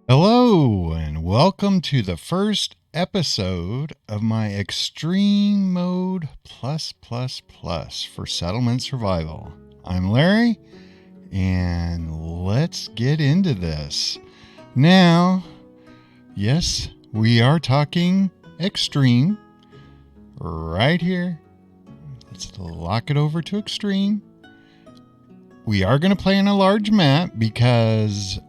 Hello, and welcome to the first episode of my Extreme Mode Plus for Settlement Survival. I'm Larry, and let's get into this. Now, yes, we are talking extreme right here. Let's lock it over to extreme. We are going to play on a large map because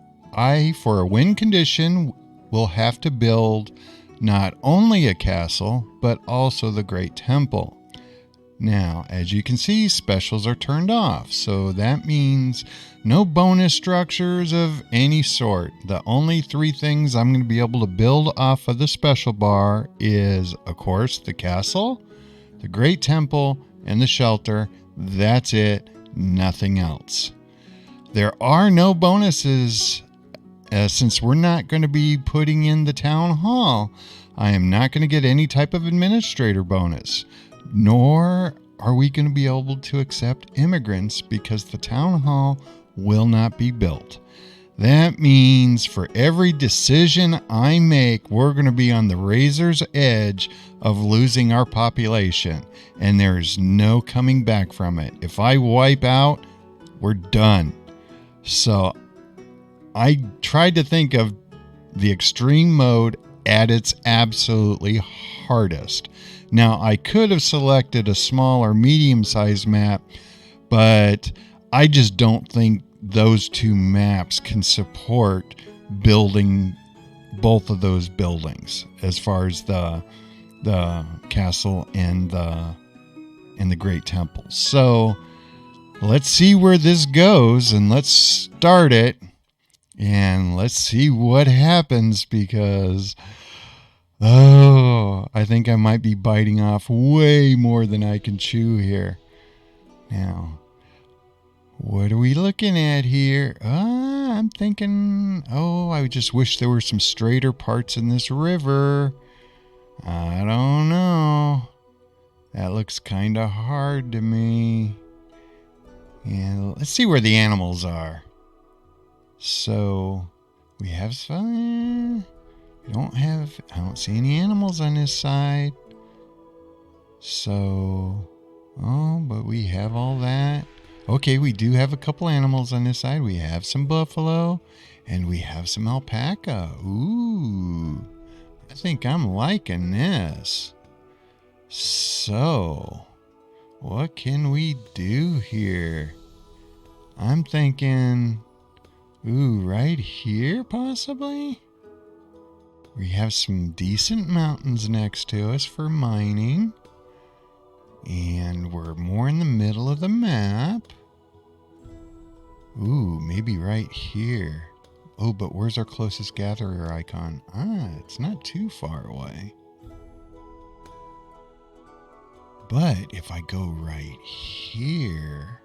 for a win condition, will have to build not only a castle, but also the Great Temple. Now, as you can see, specials are turned off, so that means no bonus structures of any sort. The only three things I'm going to be able to build off of the special bar is, of course, the castle, the Great Temple, and the shelter. That's it, nothing else. There are no bonuses. Since we're not going to be putting in the town hall, I am not going to get any type of administrator bonus, nor are we going to be able to accept immigrants because the town hall will not be built. That means for every decision I make, we're going to be on the razor's edge of losing our population, and there's no coming back from it. If I wipe out, we're done. So I tried to think of the extreme mode at its absolutely hardest. Now, I could have selected a small or medium-sized map, but I just don't think those two maps can support building both of those buildings as far as the castle and the Great Temple. So let's see where this goes, and let's start it. And let's see what happens because, I think I might be biting off way more than I can chew here. Now, what are we looking at here? I'm thinking, I just wish there were some straighter parts in this river. I don't know. That looks kind of hard to me. And let's see where the animals are. So we have some. I don't see any animals on this side. So, but we have all that. Okay, we do have a couple animals on this side. We have some buffalo and we have some alpaca. Ooh, I think I'm liking this. So, what can we do here? I'm thinking, right here, possibly? We have some decent mountains next to us for mining. And we're more in the middle of the map. Maybe right here. But where's our closest gatherer icon? It's not too far away. But if I go right here...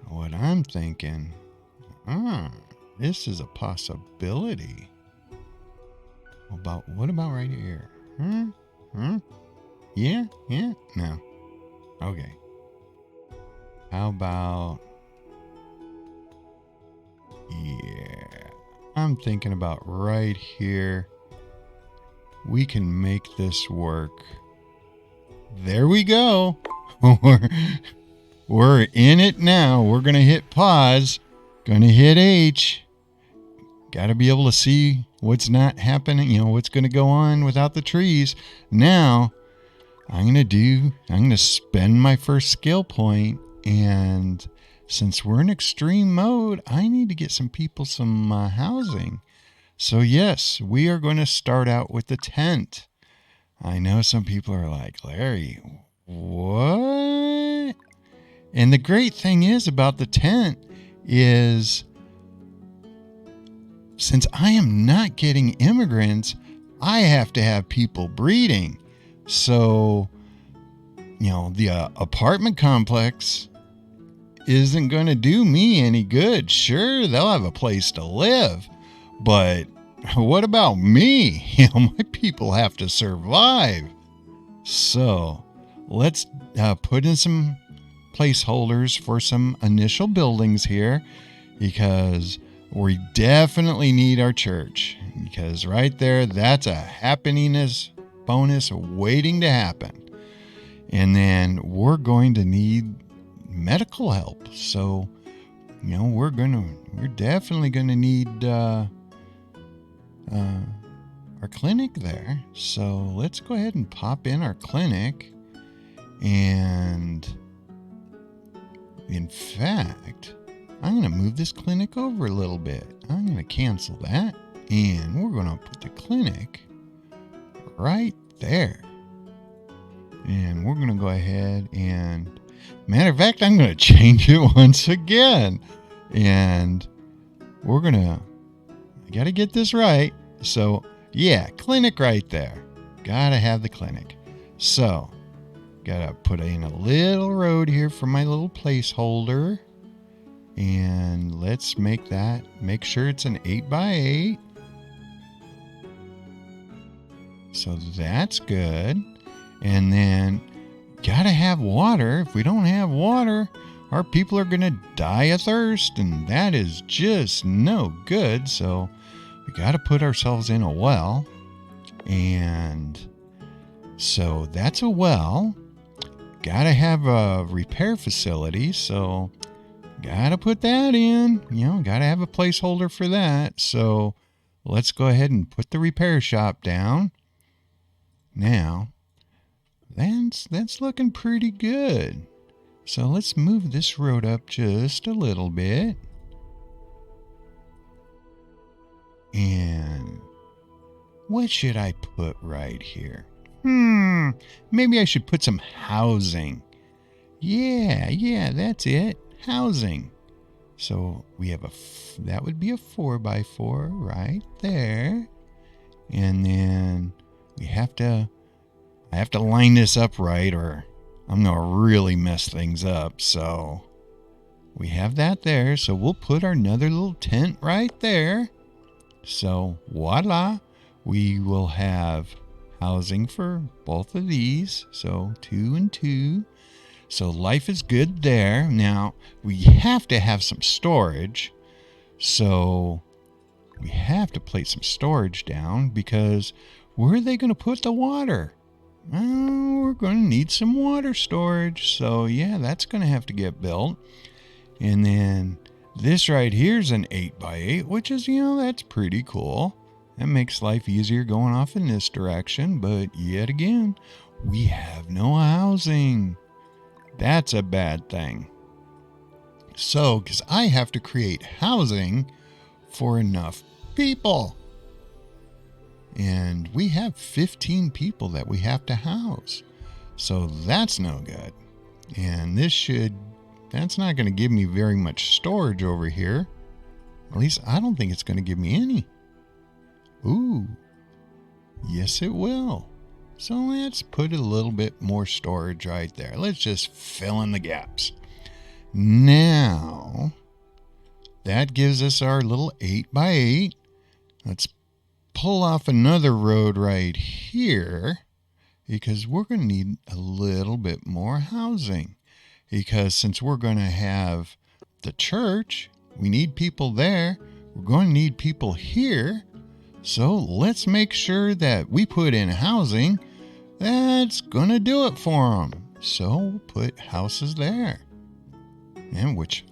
What I'm thinking, this is a possibility. What about right here? Yeah, no. Okay. How about, I'm thinking about right here. We can make this work. There we go. We're in it now. We're going to hit pause. Going to hit H. Got to be able to see what's not happening, what's going to go on without the trees. Now, I'm going to spend my first skill point, and since we're in extreme mode, I need to get some people some housing. So yes, we are going to start out with the tent. I know some people are like, Larry, what? And the great thing is about the tent is, since I am not getting immigrants, I have to have people breeding. So, the apartment complex isn't going to do me any good. Sure, they'll have a place to live, but what about me? My people have to survive. So, let's put in some placeholders for some initial buildings here, because we definitely need our church. Because right there, that's a happiness bonus waiting to happen. And then we're going to need medical help. So, we're definitely going to need our clinic there. So let's go ahead and pop in our clinic. And in fact, I'm going to move this clinic over a little bit. I'm going to cancel that. And we're going to put the clinic right there. And we're going to go ahead and, matter of fact, I'm going to change it once again. And we're going to, I got to get this right. So, yeah, clinic right there. Got to have the clinic. So, got to put in a little road here for my little placeholder. And let's make sure it's an 8x8. So that's good. And then gotta have water. If we don't have water, our people are gonna die of thirst, and that is just no good. So we gotta put ourselves in a well. And so that's a well. Gotta have a repair facility, so gotta put that in. Gotta have a placeholder for that. So let's go ahead and put the repair shop down. Now, that's looking pretty good. So let's move this road up just a little bit. And what should I put right here? Maybe I should put some housing. Yeah, that's it. Housing. So we have that would be a 4x4 right there. And then I have to line this up right, or I'm going to really mess things up. So we have that there. So we'll put another little tent right there. So voila, we will have housing for both of these. So 2 and 2. So life is good there. Now we have to have some storage. So we have to place some storage down, because where are they going to put the water? Well, we're going to need some water storage. So yeah, that's going to have to get built. And then this right here is an 8x8, which is, that's pretty cool. That makes life easier going off in this direction. But yet again, we have no housing. That's a bad thing. So, because I have to create housing for enough people. And we have 15 people that we have to house. So that's no good. And that's not going to give me very much storage over here. At least I don't think it's going to give me any. Ooh, yes it will. So let's put a little bit more storage right there. Let's just fill in the gaps. Now, that gives us our little 8x8. Let's pull off another road right here, because we're going to need a little bit more housing. Because since we're going to have the church, we need people there. We're going to need people here. So let's make sure that we put in housing that's going to do it for them. So we'll put houses there. And which,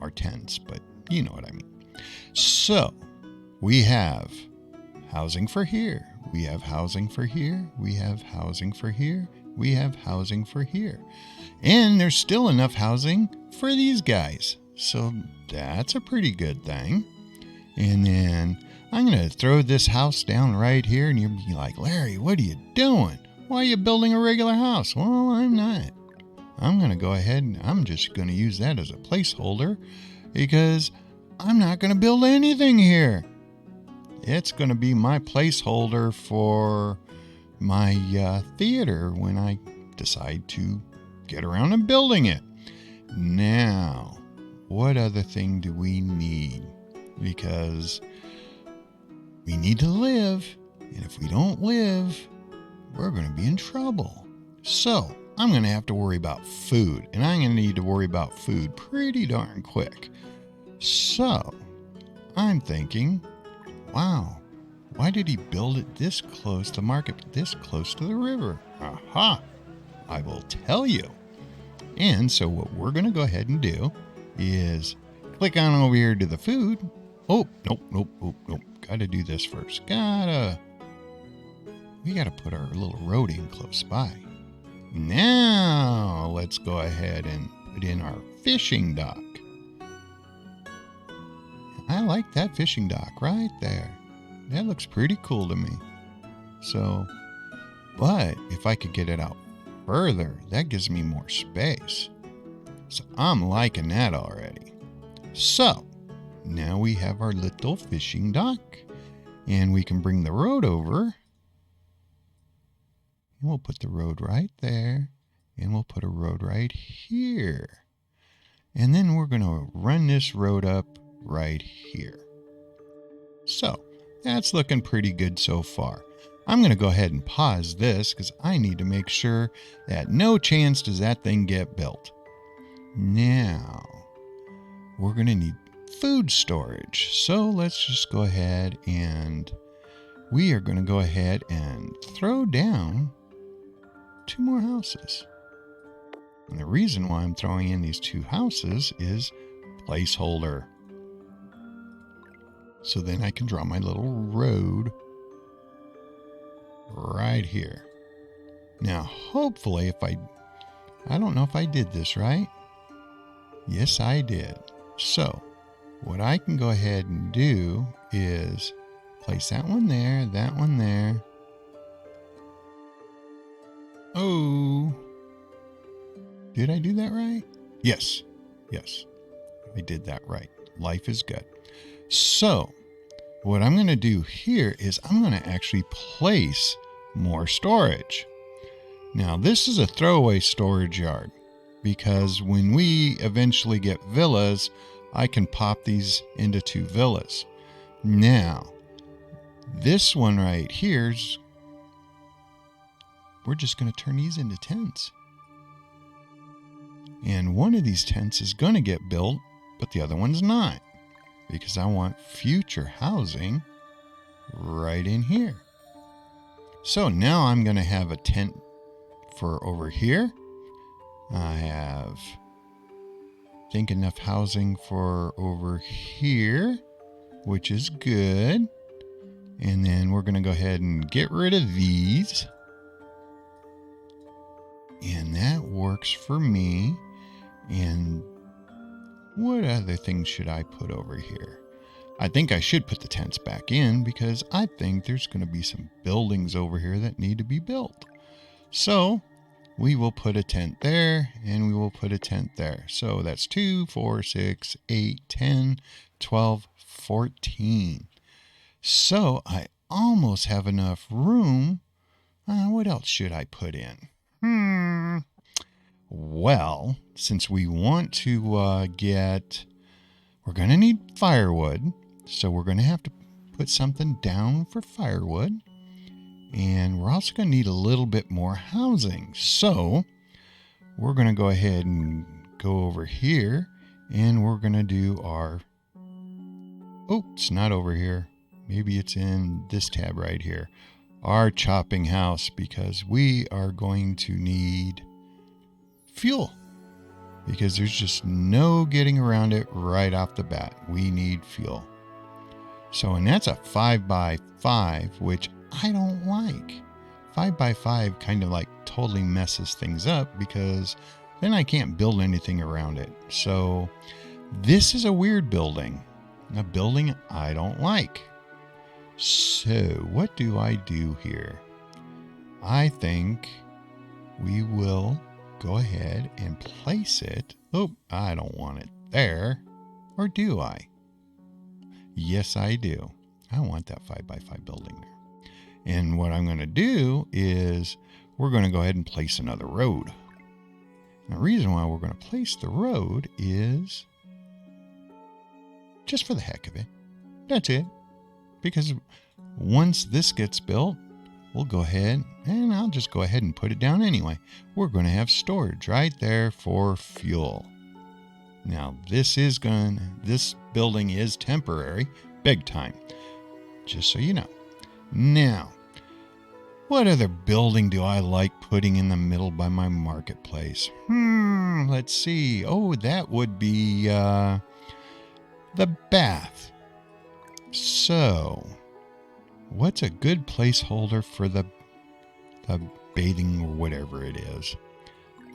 are tents, but you know what I mean. So we have housing for here. We have housing for here. We have housing for here. We have housing for here. And there's still enough housing for these guys. So that's a pretty good thing. And then I'm going to throw this house down right here, and you'll be like, Larry, what are you doing? Why are you building a regular house? Well, I'm not. I'm going to go ahead and I'm just going to use that as a placeholder, because I'm not going to build anything here. It's going to be my placeholder for my theater when I decide to get around and building it. Now, what other thing do we need? Because we need to live, and if we don't live, we're going to be in trouble. So I'm going to have to worry about food. And I'm going to need to worry about food pretty darn quick. So, I'm thinking, wow, why did he build it this close to the market, this close to the river? Aha! I will tell you. And so what we're going to go ahead and do is click on over here to the food. Oh, nope. Got to do this first. We got to put our little road in close by. Now, let's go ahead and put in our fishing dock. I like that fishing dock right there. That looks pretty cool to me. So, but if I could get it out further, that gives me more space. So I'm liking that already. So, now we have our little fishing dock. And we can bring the road over. And we'll put the road right there. And we'll put a road right here. And then we're going to run this road up right here. So, that's looking pretty good so far. I'm going to go ahead and pause this because I need to make sure that no chance does that thing get built. Now, we're going to need food storage. So let's just go ahead and we are going to go ahead and throw down 2 more houses. And the reason why I'm throwing in these 2 houses is placeholder. So then I can draw my little road right here. Now, hopefully, I don't know if I did this right. Yes, I did. So, what I can go ahead and do is place that one there, that one there. Oh, did I do that right? Yes, I did that right. Life is good. So, what I'm going to do here is I'm going to actually place more storage. Now, this is a throwaway storage yard because when we eventually get villas, I can pop these into 2 villas. Now, this one right here's, we're just going to turn these into tents. And one of these tents is going to get built, but the other one's not. Because I want future housing right in here. So now I'm going to have a tent for over here. I have, I think, enough housing for over here, which is good. And then we're going to go ahead and get rid of these. And that works for me. And what other things should I put over here? I think I should put the tents back in because I think there's going to be some buildings over here that need to be built. So we will put a tent there and we will put a tent there. So that's 2, 4, 6, 8, 10, 12, 14. So I almost have enough room. What else should I put in? Well, since we want to we're going to need firewood. So we're going to have to put something down for firewood. And we're also going to need a little bit more housing. So we're going to go ahead and go over here. And we're going to do our... Oh, it's not over here. Maybe it's in this tab right here. Our chopping house, because we are going to need fuel. Because there's just no getting around it right off the bat. We need fuel. So, and that's a 5x5, which I don't like. 5x5 kind of like totally messes things up because then I can't build anything around it. So this is a weird building. A building I don't like. So what do I do here? I think we will go ahead and place it. Oh, I don't want it there. Or do I? Yes, I do. I want that 5x5 building there. And what I'm going to do is we're going to go ahead and place another road. And the reason why we're going to place the road is just for the heck of it. That's it. Because once this gets built, we'll go ahead, and I'll just go ahead and put it down anyway. We're going to have storage right there for fuel. Now, this building is temporary, big time, just so you know. Now, what other building do I like putting in the middle by my marketplace? Let's see. Oh, that would be the bath. So, what's a good placeholder for the bathing or whatever it is?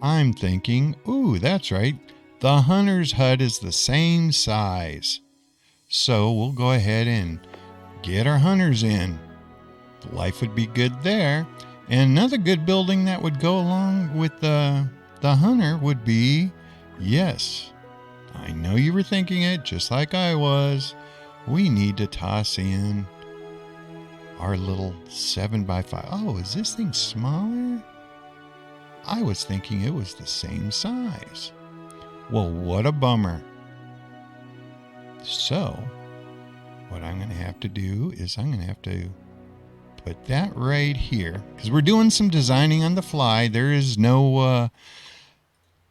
I'm thinking, that's right. The hunter's hut is the same size. So we'll go ahead and get our hunters in. Life would be good there. And another good building that would go along with the hunter would be, yes, I know you were thinking it just like I was. We need to toss in our little 7x5. Oh, is this thing smaller? I was thinking it was the same size. Well, what a bummer. So, what I'm going to have to do is I'm going to have to put that right here, because we're doing some designing on the fly. There is no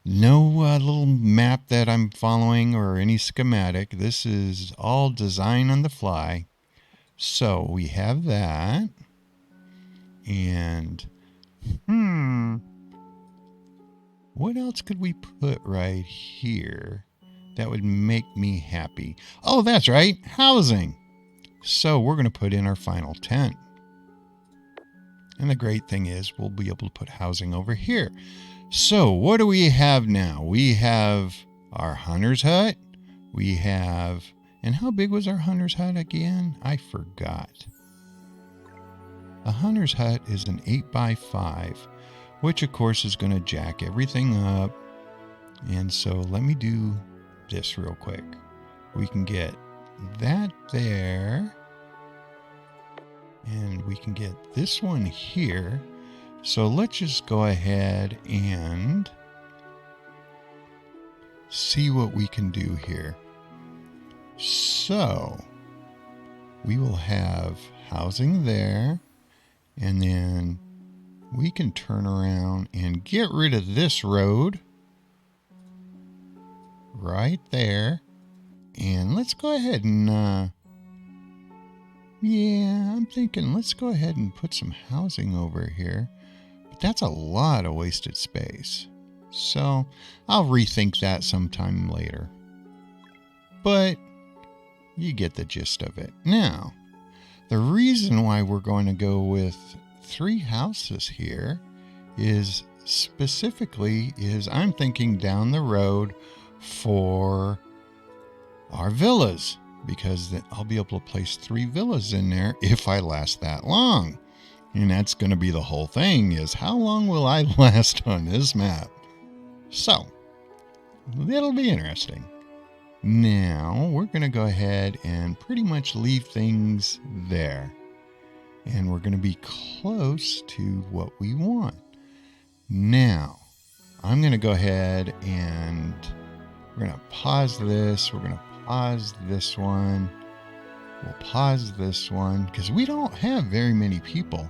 little map that I'm following or any schematic. This is all design on the fly. So we have that. And, what else could we put right here that would make me happy? Oh, that's right, housing. So we're going to put in our final tent. And the great thing is we'll be able to put housing over here. So what do we have now? We have our hunter's hut. We have, and how big was our hunter's hut again? I forgot. The hunter's hut is an 8x5, which of course is going to jack everything up. And so let me do this real quick. We can get that there. And we can get this one here. So let's just go ahead and see what we can do here. So we will have housing there, and then we can turn around and get rid of this road right there. And let's go ahead and, I'm thinking let's go ahead and put some housing over here. But that's a lot of wasted space. So I'll rethink that sometime later. But you get the gist of it. Now, the reason why we're going to go with 3 houses here is I'm thinking down the road for our villas, because I'll be able to place 3 villas in there if I last that long. And that's going to be the whole thing, is how long will I last on this map? So, it'll be interesting. Now, we're going to go ahead and pretty much leave things there. And we're going to be close to what we want. Now, I'm going to go ahead and we're going to pause this. We're going to pause this one. We'll pause this one because we don't have very many people.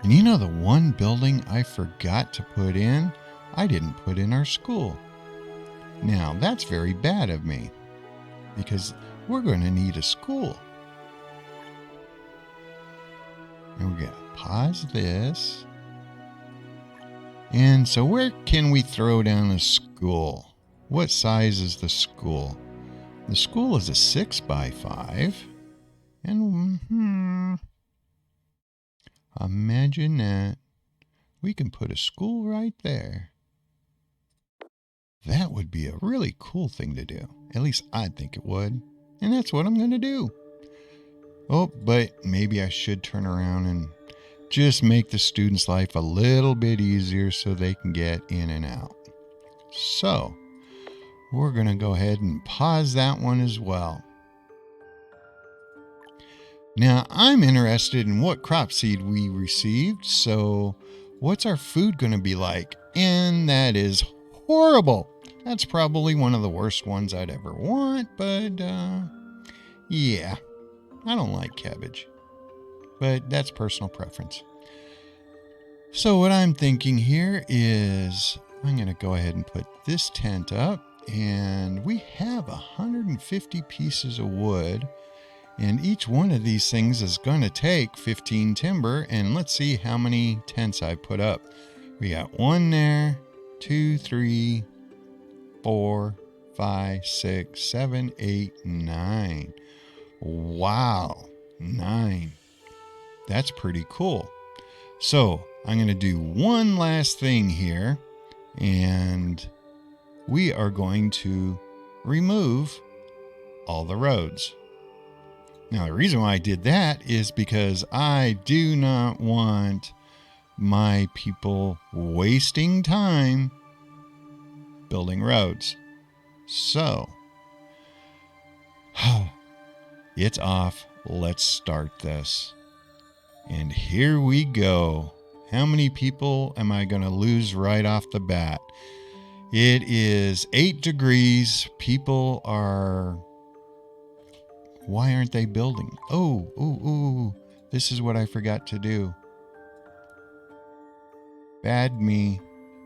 And you know the one building I forgot to put in? I didn't put in our school. Now, that's very bad of me because we're going to need a school. And we're going to pause this. And so where can we throw down a school? What size is the school? The school is a 6x5. And imagine that. We can put a school right there. That would be a really cool thing to do. At least I think it would. And that's what I'm going to do. Oh, but maybe I should turn around and just make the students' life a little bit easier so they can get in and out. So, we're going to go ahead and pause that one as well. Now, I'm interested in what crop seed we received, so what's our food going to be like? And that is horrible. That's probably one of the worst ones I'd ever want, but yeah, I don't like cabbage. But that's personal preference. So what I'm thinking here is I'm going to go ahead and put this tent up, and we have 150 pieces of wood, and each one of these things is going to take 15 timber, and let's see how many tents I put up. We got 1 there, 2, 3, 4, 5, 6, 7, 8, 9. Wow, 9. That's pretty cool. So I'm going to do one last thing here, and we are going to remove all the roads. Now, the reason why I did that is because I do not want my people wasting time building roads. So, it's off. Let's start this. And here we go. How many people am I going to lose right off the bat? It is 8 degrees. People are... Why aren't they building? Oh, this is what I forgot to do. Bad me.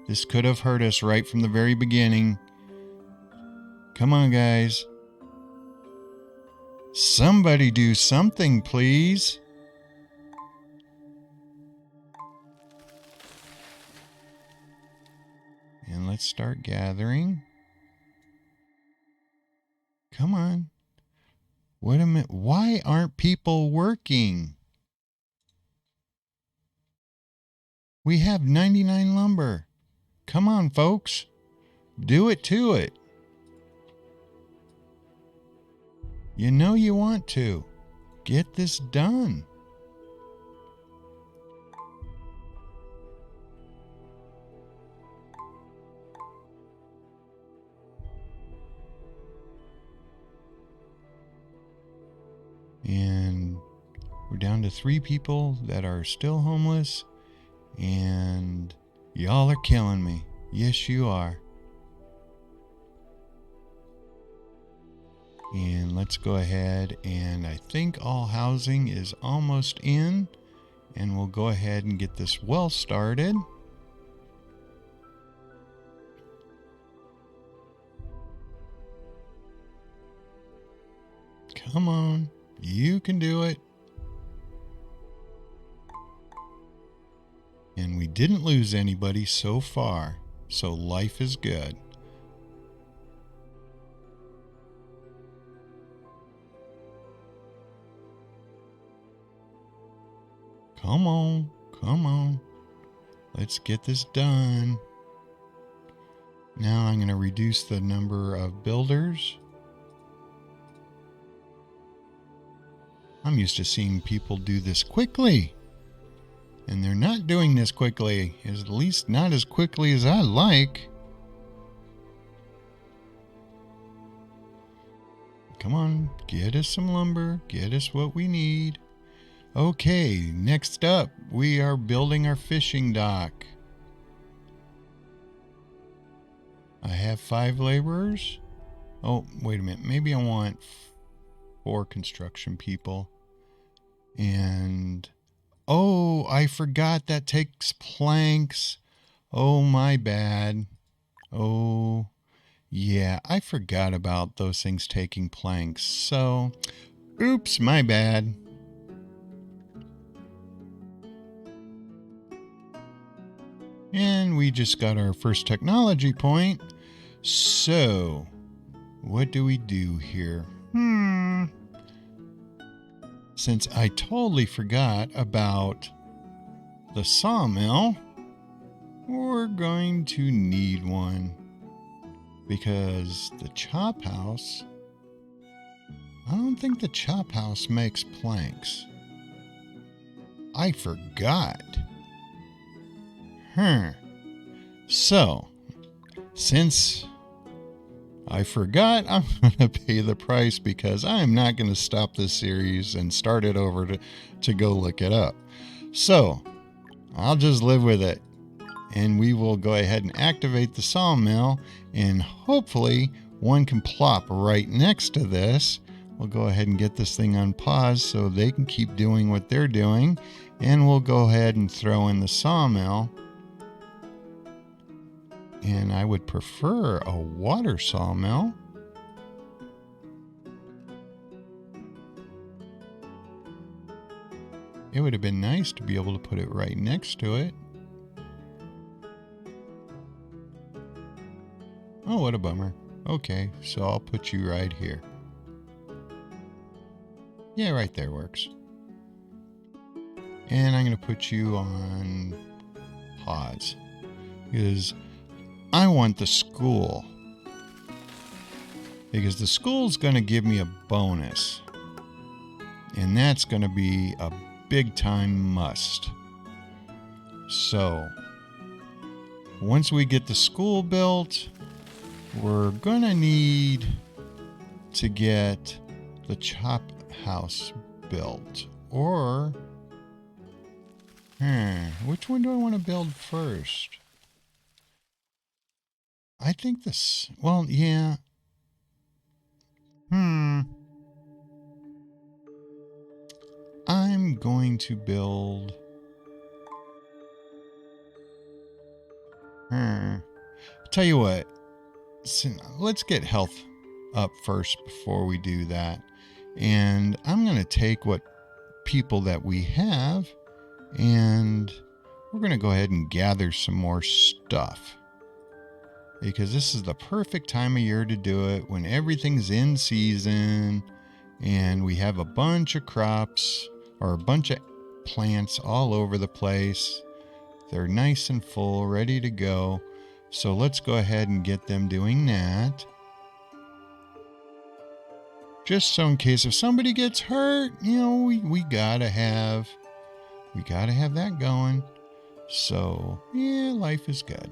This could have hurt us right from the very beginning. Come on, guys. Somebody do something, please. And let's start gathering. Come on. Wait a minute. Why aren't people working? We have 99 lumber. Come on, folks. Do it to it. You know you want to. Get this done. And we're down to 3 people that are still homeless. And y'all are killing me. Yes, you are. And let's go ahead, and I think all housing is almost in. And we'll go ahead and get this well started. Come on. You can do it. And we didn't lose anybody so far, so life is good. Come on, come on. Let's get this done. Now I'm going to reduce the number of builders. I'm used to seeing people do this quickly. And they're not doing this quickly, at least not as quickly as I like. Come on, get us some lumber, get us what we need. Okay, next up, we are building our fishing dock. I have 5 laborers. Oh, wait a minute, maybe I want 4 construction people. And... oh, I forgot that takes planks. Oh, my bad. Oh, yeah, I forgot about those things taking planks. So, oops, my bad. And we just got our first technology point. So, what do we do here? Since I totally forgot about the sawmill, we're going to need one. Because the chop house, I don't think the chop house makes planks. I forgot. So, since I forgot, I'm going to pay the price because I am not going to stop this series and start it over to go look it up. So, I'll just live with it. And we will go ahead and activate the sawmill, and hopefully one can plop right next to this we'll go ahead and get this thing on pause so they can keep doing what they're doing. And we'll go ahead and throw in the sawmill. And I would prefer a water sawmill. It would have been nice to be able to put it right next to it. Oh, what a bummer. Okay, so I'll put you right here. Yeah, right there works. And I'm going to put you on pause because I want the school. Because the school's going to give me a bonus. And that's going to be a big time must. So, once we get the school built, we're going to need to get the chop house built. Or, which one do I want to build first? I think this, well, yeah. I'm going to build, tell you what, let's get health up first before we do that. And I'm going to take what people that we have and we're going to go ahead and gather some more stuff. Because this is the perfect time of year to do it, when everything's in season and we have a bunch of crops or a bunch of plants all over the place. They're nice and full, ready to go. So let's go ahead and get them doing that. Just so in case if somebody gets hurt, we gotta have that going. So yeah, life is good.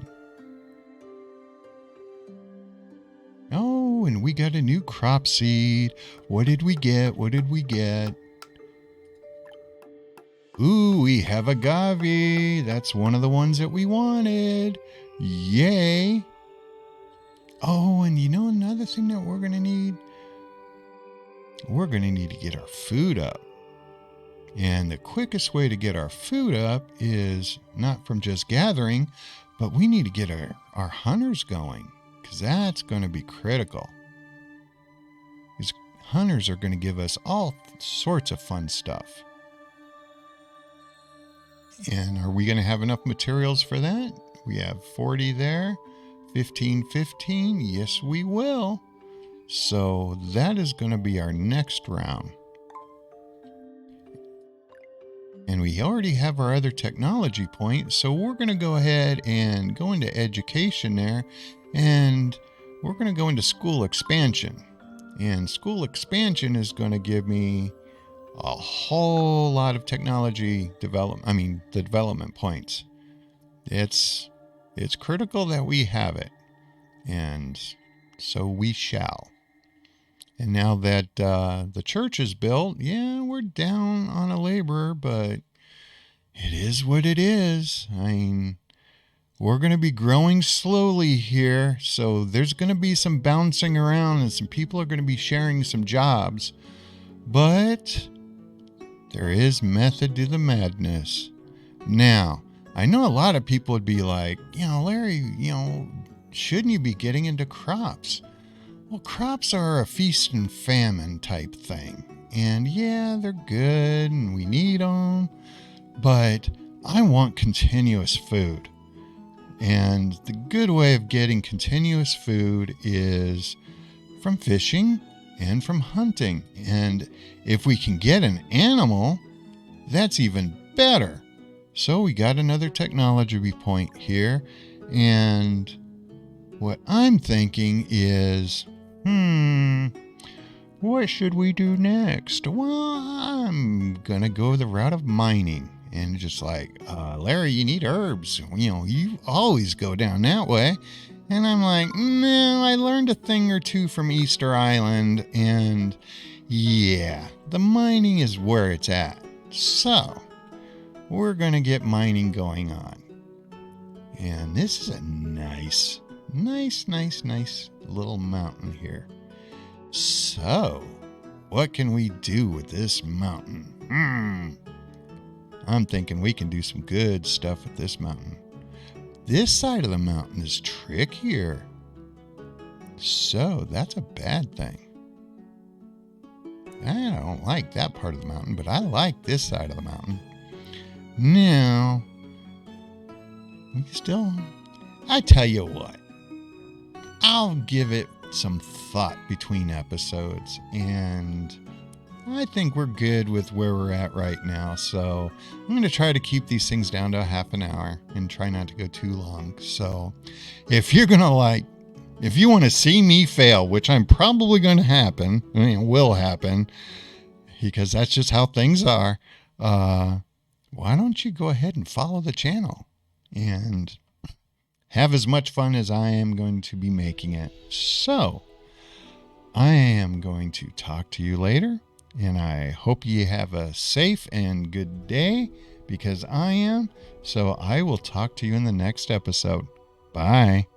Oh, and we got a new crop seed. What did we get? Ooh, we have agave. That's one of the ones that we wanted. Yay. Oh, and another thing that we're going to need? We're going to need to get our food up. And the quickest way to get our food up is not from just gathering, but we need to get our hunters going. Because that's going to be critical. These hunters are going to give us all sorts of fun stuff. And are we going to have enough materials for that? We have 40 there. 15. Yes, we will. So that is going to be our next round. And we already have our other technology point. So we're going to go ahead and go into education there. And we're going to go into school expansion. And school expansion is going to give me a whole lot of technology development points. It's critical that we have it. And so we shall. And now that the church is built, yeah, we're down on a laborer, but it is what it is. We're going to be growing slowly here, so there's going to be some bouncing around and some people are going to be sharing some jobs. But there is method to the madness. Now, I know a lot of people would be like, Larry, shouldn't you be getting into crops? Well, crops are a feast and famine type thing. And yeah, they're good and we need them. But I want continuous food. And the good way of getting continuous food is from fishing and from hunting. And if we can get an animal, that's even better. So we got another technology point here. And what I'm thinking is, what should we do next? Well, I'm going to go the route of mining. And just like, Larry, you need herbs. You always go down that way. And I'm like, no, I learned a thing or two from Easter Island. And yeah, the mining is where it's at. So we're going to get mining going on. And this is a nice little mountain here. So what can we do with this mountain? I'm thinking we can do some good stuff with this mountain. This side of the mountain is trickier. So that's a bad thing. I don't like that part of the mountain, but I like this side of the mountain. Now, I tell you what, I'll give it some thought between episodes, and I think we're good with where we're at right now. So I'm going to try to keep these things down to a half an hour and try not to go too long. So if you want to see me fail, which I'm probably going to will happen, because that's just how things are, why don't you go ahead and follow the channel and have as much fun as I am going to be making it. So I am going to talk to you later, and I hope you have a safe and good day, because I am. So I will talk to you in the next episode. Bye.